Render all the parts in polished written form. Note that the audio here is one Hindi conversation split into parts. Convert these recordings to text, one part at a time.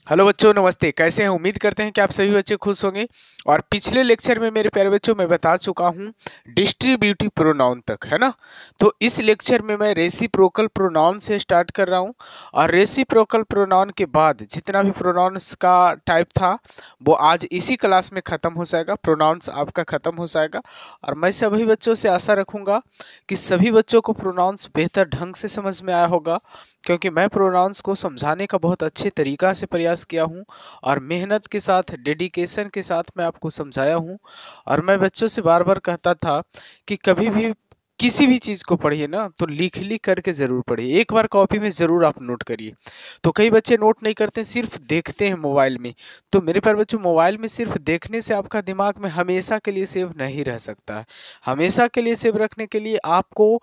हेलो बच्चों, नमस्ते। कैसे हैं? उम्मीद करते हैं कि आप सभी बच्चे खुश होंगे। और पिछले लेक्चर में मेरे प्यारे बच्चों मैं बता चुका हूं डिस्ट्रीब्यूटिव प्रोनाउन तक, है ना। तो इस लेक्चर में मैं रेसिप्रोकल प्रोनाउन से स्टार्ट कर रहा हूं। और रेसिप्रोकल प्रोनाउन के बाद जितना भी प्रोनाउंस का टाइप था वो आज इसी क्लास में ख़त्म हो जाएगा। प्रोनाउंस आपका ख़त्म हो जाएगा। और मैं सभी बच्चों से आशा रखूँगा कि सभी बच्चों को प्रोनाउंस बेहतर ढंग से समझ में आया होगा, क्योंकि मैं प्रोनाउंस को समझाने का बहुत अच्छे तरीक़ा से प्रयास किया हूँ और मेहनत के साथ, डेडिकेशन के साथ मैं आपको समझाया हूँ। और मैं बच्चों से बार बार कहता था कि कभी भी किसी भी चीज़ को पढ़िए ना तो लिख लिख करके ज़रूर पढ़िए, एक बार कॉपी में ज़रूर आप नोट करिए। तो कई बच्चे नोट नहीं करते, सिर्फ देखते हैं मोबाइल में। तो मेरे प्यारे बच्चों, मोबाइल में सिर्फ देखने से आपका दिमाग में हमेशा के लिए सेव नहीं रह सकता है। हमेशा के लिए सेव रखने के लिए आपको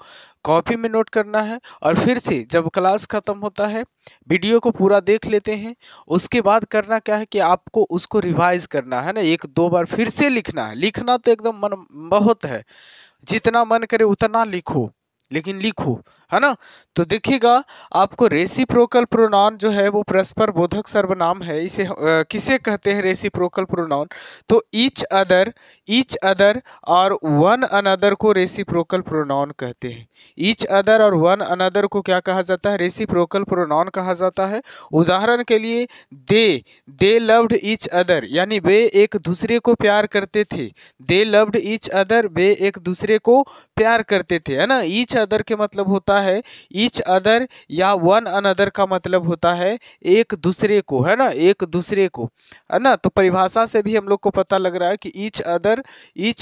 कॉपी में नोट करना है। और फिर से जब क्लास ख़त्म होता है वीडियो को पूरा देख लेते हैं। उसके बाद करना क्या है कि आपको उसको रिवाइज करना है ना, एक दो बार फिर से लिखना है। लिखना तो एकदम मन बहुत है, जितना मन करे उतना लिखो, लेकिन लिखो, है ना। तो देखिएगा, आपको रेसिप्रोकल प्रोनाउन जो है वो परस्पर बोधक सर्वनाम है। इसे किसे कहते हैं रेसिप्रोकल प्रोनाउन? तो ईच अदर और वन अनदर को रेसिप्रोकल प्रोनाउन कहते हैं। ईच अदर और वन अनदर को क्या कहा जाता है? रेसिप्रोकल प्रोनाउन कहा जाता है। उदाहरण के लिए दे लव्ड ईच अदर, यानी वे एक दूसरे को प्यार करते थे। दे लव्ड ईच अदर, वे एक दूसरे को प्यार करते थे, है ना। ईच अदर के मतलब होता है ईच अदर, या वन अनदर का मतलब होता है एक दूसरे को, है ना, एक दूसरे को, है ना। तो परिभाषा से भी हम लोग को पता लग रहा है कि ईच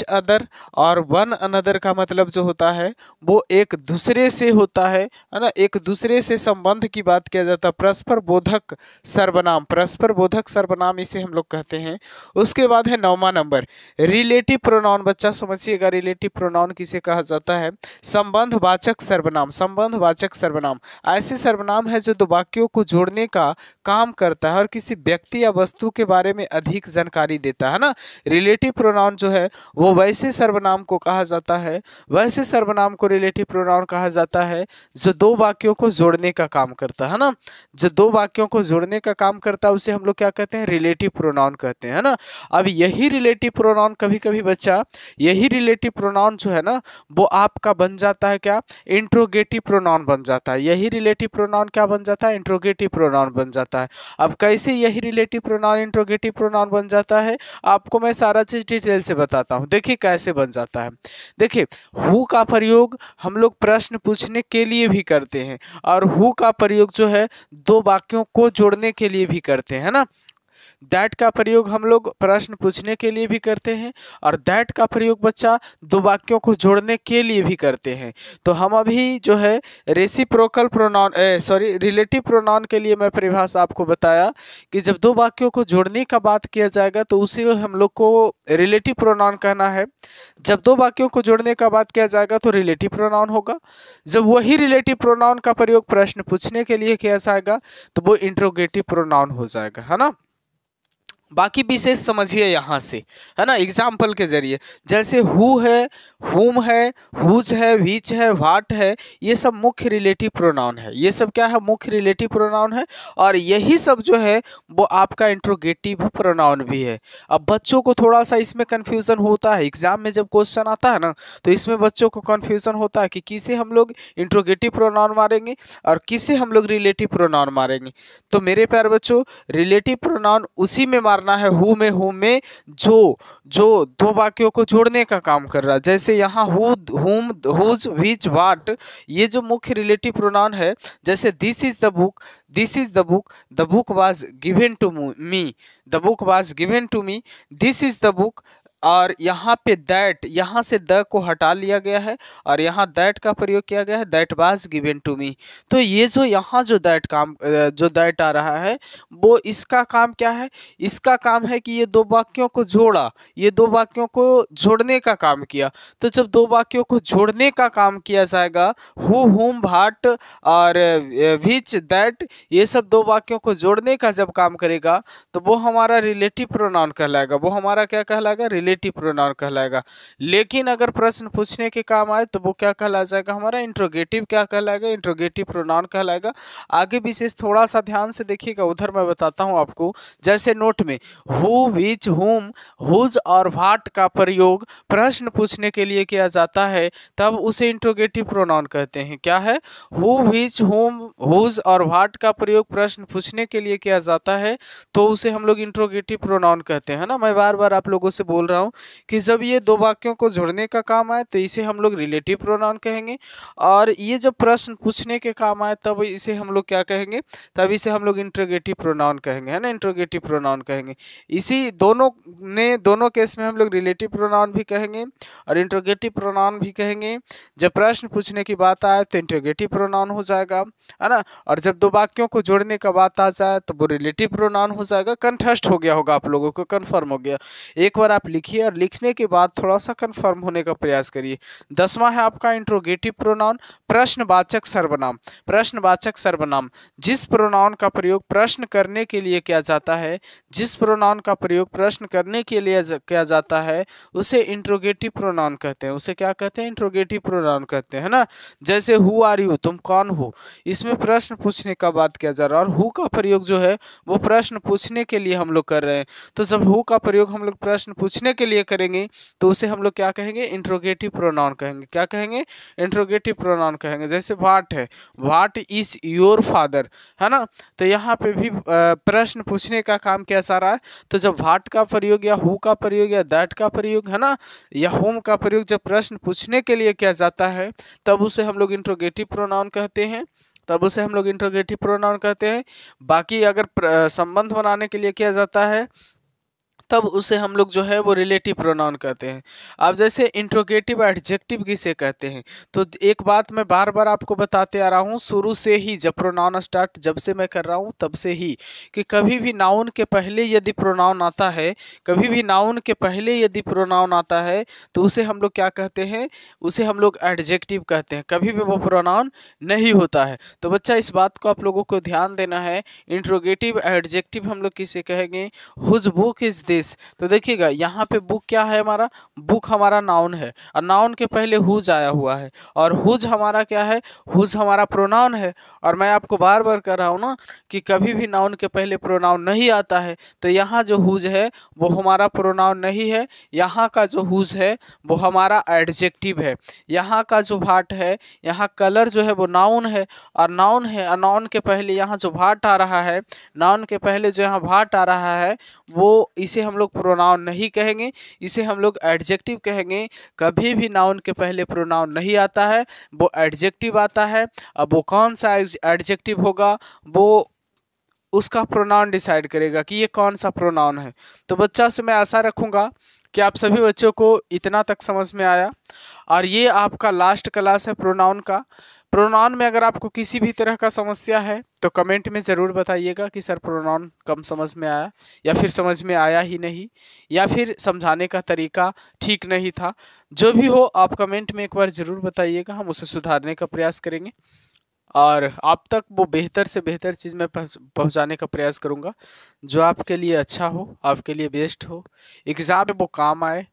अदर और वन अनदर का मतलब जो होता है वो एक दूसरे से होता है ना। एक दूसरे से संबंध की बात किया जाता है। परस्पर बोधक सर्वनाम, परस्पर बोधक सर्वनाम इसे हम लोग कहते हैं। उसके बाद है 9वां नंबर रिलेटिव प्रोनाउन। बच्चा समझिएगा, रिलेटिव प्रोनाउन किसे कहा जाता है? संबंधवाचक सर्वनाम। संबंधवाचक सर्वनाम ऐसे सर्वनाम है जो दो वाक्यों को जोड़ने का काम करता है और किसी व्यक्ति या वस्तु के बारे में अधिक जानकारी देता है ना। रिलेटिव प्रोनाउन जो है वो वैसे सर्वनाम को कहा जाता है, वैसे सर्वनाम को रिलेटिव प्रोनाउन कहा जाता है जो दो वाक्यों को जोड़ने का काम करता है ना। जो दो वाक्यों को जोड़ने का काम करता है उसे हम लोग क्या कहते हैं? रिलेटिव प्रोनाउन कहते हैं, है ना। अब यही रिलेटिव प्रोनाउन कभी कभी बच्चा, यही रिलेटिव प्रोनाउन जो है ना वो आपका बन जाता है क्या? इंट्रोगेटिव प्रोनाउन बन जाता है। यही रिलेटिव प्रोनाउन क्या बन जाता है? इंट्रोगेटिव प्रोनाउन बन जाता है। अब कैसे यही रिलेटिव प्रोनाउन इंट्रोगेटिव प्रोनाउन बन जाता है, आपको मैं सारा चीज डिटेल से बताता हूँ। देखिए कैसे बन जाता है। देखिए, हु का प्रयोग हम लोग प्रश्न पूछने के लिए भी करते हैं, और हु का प्रयोग जो है दो वाक्यों को जोड़ने के लिए भी करते हैं, है ना। दैट का प्रयोग हम लोग प्रश्न पूछने के लिए भी करते हैं, और दैट का प्रयोग बच्चा दो वाक्यों को जोड़ने के लिए भी करते हैं। तो हम अभी जो है रेसिप्रोकल प्रोनाउन रिलेटिव प्रोनाउन के लिए मैं परिभाषा आपको बताया कि जब दो वाक्यों को जोड़ने का बात किया जाएगा तो उसे हम लोग को रिलेटिव प्रोनाउन कहना है। जब दो वाक्यों को जोड़ने का बात किया जाएगा तो रिलेटिव प्रोनाउन होगा। जब वही रिलेटिव प्रोनाउन का प्रयोग प्रश्न पूछने के लिए किया जाएगा तो वो इंट्रोगेटिव प्रोनाउन हो जाएगा, है ना। बाकी विशेष समझिए यहाँ से, है ना, एग्जाम्पल के जरिए। जैसे हु है, हुम है, हुज है, विच है, वाट है, ये सब मुख्य रिलेटिव प्रोनाउन है। ये सब क्या है? मुख्य रिलेटिव प्रोनाउन है। और यही सब जो है वो आपका इंट्रोगेटिव प्रोनाउन भी है। अब बच्चों को थोड़ा सा इसमें कन्फ्यूज़न होता है, एग्जाम में जब क्वेश्चन आता है ना तो इसमें बच्चों को कन्फ्यूज़न होता है कि किसे हम लोग इंट्रोगेटिव प्रोनाउन मारेंगे और किसे हम लोग रिलेटिव प्रोनाउन मारेंगे। तो मेरे प्यारे बच्चों, रिलेटिव प्रोनाउन उसी में मारना है हु में, हु में जो जो दो वाक्यों को जोड़ने का काम कर रहा है। जैसे यहाँ हु, हुम, हुज, विच, वाट, ये जो मुख्य रिलेटिव प्रोनाउन है। जैसे this is the book, this is the book was given to me, the book was given to me, this is the book. और यहाँ पे दैट, यहाँ से द को हटा लिया गया है और यहाँ दैट का प्रयोग किया गया है, that was given to me. तो ये जो यहाँ जो दैट आ रहा है वो इसका काम क्या है? इसका काम है कि ये दो वाक्यों को जोड़ा, ये दो वाक्यों को जोड़ने का काम किया। तो जब दो वाक्यों को जोड़ने का काम किया जाएगा, हु, हुम, भाट और विच, दैट, ये सब दो वाक्यों को जोड़ने का जब काम करेगा तो वो हमारा रिलेटिव प्रोनाउन कहलाएगा। वो हमारा क्या कहलाएगा? रिलेटिव प्रोनाउन कहलाएगा। लेकिन अगर प्रश्न पूछने के काम आए तो वो क्या कहला जाएगा, हमारा इंट्रोगेटिव क्या कहलाएगा, इंट्रोगेटिव प्रोनाउन कहलाएगा। आगे विशेष थोड़ा सा ध्यान से देखिएगा, उधर मैं बताता हूँ आपको। जैसे नोट में हु, विच, हुम, हुज और व्हाट का प्रयोग प्रश्न पूछने के लिए किया जाता है, तब उसे इंट्रोगेटिव प्रोनाउन कहते हैं। क्या है, हु, विच, हुम, हुज और व्हाट का प्रयोग प्रश्न पूछने के लिए किया जाता है तो उसे हम लोग इंट्रोगेटिव प्रोनाउन कहते हैं ना। मैं बार बार आप लोगों से बोल रहा हूँ कि जब ये दो वाक्यों को जोड़ने का काम आए तो इसे हम लोग रिलेटिव प्रोनाउन कहेंगे, और ये जब प्रश्न पूछने के काम आए तब इसे हम लोग क्या कहेंगे, तब इसे हम लोग इंट्रोगेटिव प्रोनाउन कहेंगे, है ना, इंट्रोगेटिव प्रोनाउन कहेंगे। इसी दोनों केस में हम लोग रिलेटिव प्रोनाउन भी कहेंगे और इंट्रोगेटिव प्रोनाउन भी कहेंगे। जब प्रश्न पूछने की बात आए तो इंट्रोगेटिव प्रोनाउन हो जाएगा, है ना, और जब दो वाक्यों को जोड़ने का बात आ जाए तो वो रिलेटिव प्रोनाउन हो जाएगा। कंठस्थ हो गया होगा आप लोगों को, कन्फर्म हो गया। एक बार आप लिखिए और लिखने के बाद थोड़ा सा कन्फर्म होने का प्रयास करिए। 10वां है आपका इंट्रोगेटिव प्रोनाउन, प्रश्नवाचक सर्वनाम। प्रश्नवाचक सर्वनाम जिस प्रोनाउन का प्रयोग प्रश्न करने के लिए किया जाता है, जिस प्रोनाउन का प्रयोग प्रश्न करने के लिए किया जाता है उसे इंट्रोगेटिव प्रोनाउन कहते हैं। उसे क्या कहते हैं, इंट्रोगेटिव प्रोनाउन कहते हैं, है ना। जैसे हु आर यू, तुम कौन हो, इसमें प्रश्न पूछने का बात किया जा रहा है और हु का प्रयोग जो है वो प्रश्न पूछने के लिए हम लोग कर रहे हैं। तो जब हु का प्रयोग हम लोग प्रश्न पूछने के लिए करेंगे तो उसे हम लोग क्या कहेंगे, इंट्रोगेटिव प्रोनाउन कहेंगे। क्या कहेंगे, इंट्रोगेटिव प्रोनाउन कहेंगे। जैसे व्हाट है, व्हाट इज योर फादर, है ना, तो यहाँ पे भी प्रश्न पूछने का काम किया जा रहा है। तो जब व्हाट का प्रयोग या हु का प्रयोग या दैट का प्रयोग, है ना, या होम का प्रयोग जब प्रश्न पूछने के लिए किया जाता है तब उसे हम लोग इंट्रोगेटिव प्रोनाउन कहते हैं, तब उसे हम लोग इंट्रोगेटिव प्रोनाउन कहते हैं। बाकी अगर संबंध बनाने के लिए किया जाता है तब उसे हम लोग जो है वो रिलेटिव प्रोनाउन कहते हैं। अब जैसे इंट्रोगेटिव एडजेक्टिव किसे कहते हैं, तो एक बात मैं बार बार आपको बताते आ रहा हूँ शुरू से ही, जब प्रोनाउन स्टार्ट जब से मैं कर रहा हूँ तब से ही, कि कभी भी नाउन के पहले यदि प्रोनाउन आता है, कभी भी नाउन के पहले यदि प्रोनाउन आता है तो उसे हम लोग क्या कहते हैं, उसे हम लोग एडजेक्टिव कहते हैं। कभी भी वो प्रोनाउन नहीं होता है। तो बच्चा इस बात को आप लोगों को ध्यान देना है। इंट्रोगेटिव एडजेक्टिव हम लोग किसे कहेंगे, हुज बुक इज दिस। तो देखिएगा यहाँ पे बुक क्या है, हमारा बुक हमारा नाउन है और नाउन के पहले हुज आया हुआ है, और हुज हमारा क्या है, हुज हमारा प्रोनाउन है। और मैं आपको बार बार कह रहा हूँ ना कि कभी भी नाउन के पहले प्रोनाउन नहीं आता है, तो यहाँ जो हुज है वो हमारा प्रोनाउन नहीं है, यहाँ का जो हुज है वो हमारा एडजेक्टिव है। यहाँ का जो भाट है, यहाँ कलर जो है वो नाउन है और नाउन है, और नाउन के पहले यहाँ जो भाट आ रहा है, नाउन के पहले जो यहाँ भाट आ रहा है वो इसे हम लोग प्रोनाउन नहीं कहेंगे, इसे हम लोग एडजेक्टिव कहेंगे। कभी भी नाउन के पहले प्रोनाउन नहीं आता है, वो एडजेक्टिव आता है। अब वो कौन सा एडजेक्टिव होगा वो उसका प्रोनाउन डिसाइड करेगा कि ये कौन सा प्रोनाउन है। तो बच्चा से मैं आशा रखूँगा कि आप सभी बच्चों को इतना तक समझ में आया, और ये आपका लास्ट क्लास है प्रोनाउन का। प्रोनाउन में अगर आपको किसी भी तरह का समस्या है तो कमेंट में ज़रूर बताइएगा कि सर प्रोनाउन कम समझ में आया, या फिर समझ में आया ही नहीं, या फिर समझाने का तरीका ठीक नहीं था। जो भी हो आप कमेंट में एक बार ज़रूर बताइएगा, हम उसे सुधारने का प्रयास करेंगे और आप तक वो बेहतर से बेहतर चीज़ मैं पहुंचाने का प्रयास करूंगा जो आपके लिए अच्छा हो, आपके लिए बेस्ट हो, एग्ज़ाम में वो काम आए,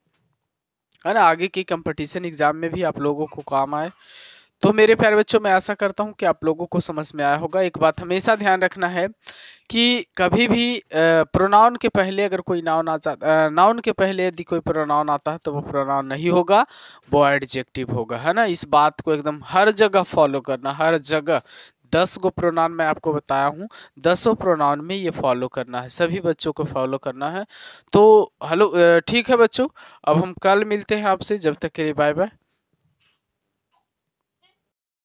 है ना, आगे की कंपटीशन एग्ज़ाम में भी आप लोगों को काम आए। तो मेरे प्यारे बच्चों, मैं आशा करता हूं कि आप लोगों को समझ में आया होगा। एक बात हमेशा ध्यान रखना है कि कभी भी प्रोनाउन के पहले अगर कोई नाउन के पहले यदि कोई प्रोनाउन आता है तो वो प्रोनाउन नहीं होगा, वो एडजेक्टिव होगा, है ना। इस बात को एकदम हर जगह फॉलो करना, हर जगह। 10 गो प्रोनाउन मैं आपको बताया हूँ, 10 प्रोनाउन में ये फॉलो करना है, सभी बच्चों को फॉलो करना है। तो हेलो, ठीक है बच्चों, अब हम कल मिलते हैं आपसे, जब तक के लिए बाय बाय।